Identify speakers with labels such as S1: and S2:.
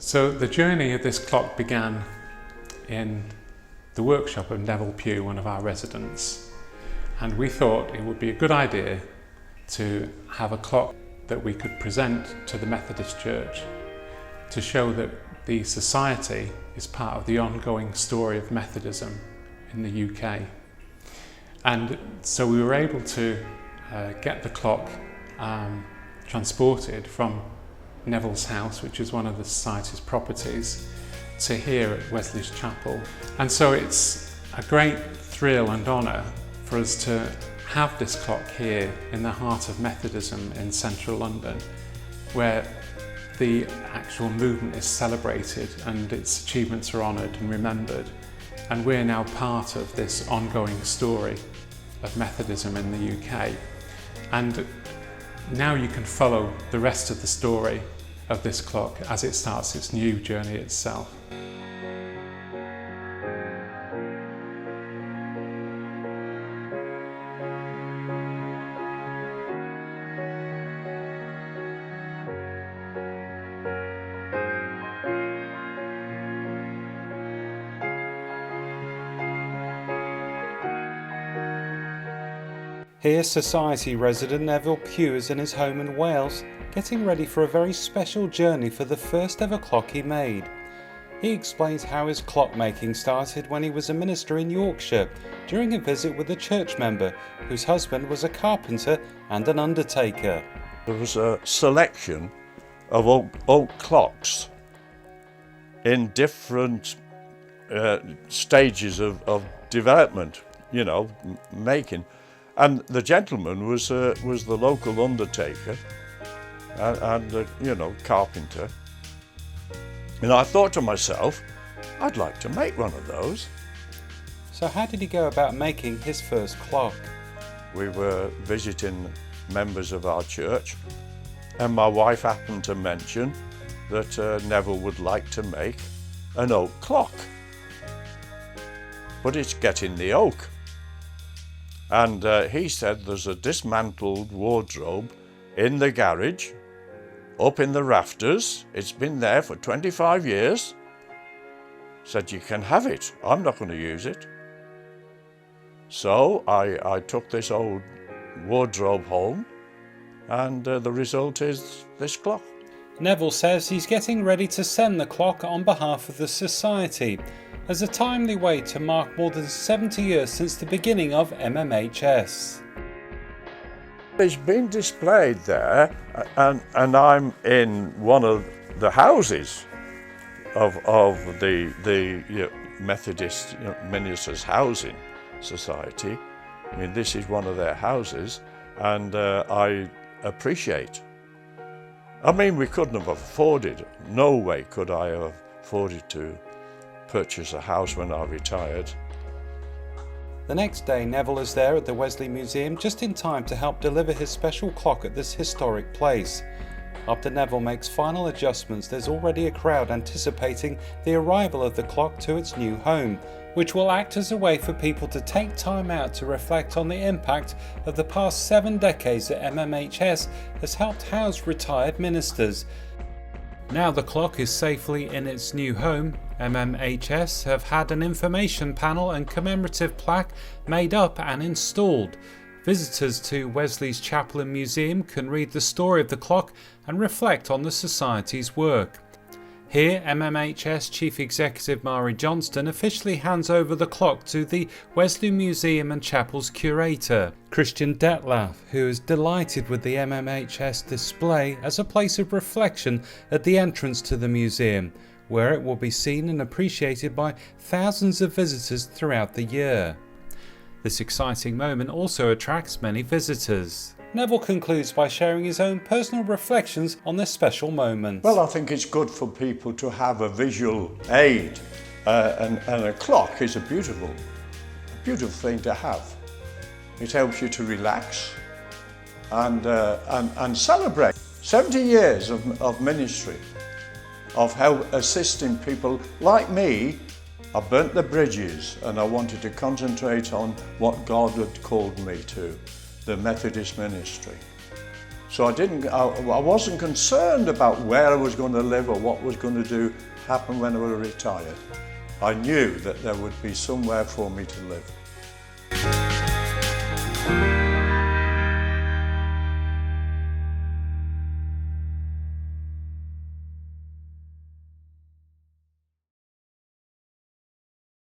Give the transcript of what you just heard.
S1: So the journey of this clock began in the workshop of Neville Pugh, one of our residents, and we thought it would be a good idea to have a clock that we could present to the Methodist Church to show that the Society is part of the ongoing story of Methodism in the UK. And so we were able to get the clock transported from Neville's house, which is one of the Society's properties, to here at Wesley's Chapel. And so it's a great thrill and honour for us to have this clock here in the heart of Methodism in central London, where the actual movement is celebrated and its achievements are honoured and remembered. And we're now part of this ongoing story of Methodism in the UK. And now you can follow the rest of the story of this clock as it starts its new journey itself.
S2: Here, Society resident Neville Pugh is in his home in Wales, getting ready for a very special journey for the first ever clock he made. He explains how his clockmaking started when he was a minister in Yorkshire during a visit with a church member whose husband was a carpenter and an undertaker.
S3: There was a selection of oak clocks in different stages of development, making. And the gentleman was the local undertaker and carpenter. And I thought to myself, I'd like to make one of those.
S2: So how did he go about making his first clock?
S3: We were visiting members of our church, and my wife happened to mention that Neville would like to make an oak clock. But it's getting the oak. And he said there's a dismantled wardrobe in the garage, up in the rafters. It's been there for 25 years. Said, you can have it. I'm not going to use it. So I took this old wardrobe home, and the result is this clock.
S2: Neville says he's getting ready to send the clock on behalf of the Society as a timely way to mark more than 70 years since the beginning of MMHS.
S3: It's been displayed there, and I'm in one of the houses of the Methodist Ministers Housing Society. I mean, this is one of their houses, and I appreciate. I mean, we couldn't have afforded, no way could I have afforded to purchase a house when I retired.
S2: The next day, Neville is there at the Wesley Museum just in time to help deliver his special clock at this historic place. After Neville makes final adjustments, there's already a crowd anticipating the arrival of the clock to its new home, which will act as a way for people to take time out to reflect on the impact of the past 7 decades that MMHS has helped house retired ministers. Now the clock is safely in its new home, MMHS have had an information panel and commemorative plaque made up and installed. Visitors to Wesley's Chapel and Museum can read the story of the clock and reflect on the Society's work. Here, MMHS Chief Executive Mari Johnston officially hands over the clock to the Wesley Museum and Chapel's curator, Christian Detlef, who is delighted with the MMHS display as a place of reflection at the entrance to the museum, where it will be seen and appreciated by thousands of visitors throughout the year. This exciting moment also attracts many visitors. Neville concludes by sharing his own personal reflections on this special moment.
S3: Well, I think it's good for people to have a visual aid, and a clock is a beautiful thing to have. It helps you to relax and celebrate 70 years of ministry, of help assisting people like me. I burnt the bridges and I wanted to concentrate on what God had called me to, the Methodist ministry. So I wasn't concerned about where I was going to live or what was going to happen when I was retired. I knew that there would be somewhere for me to live.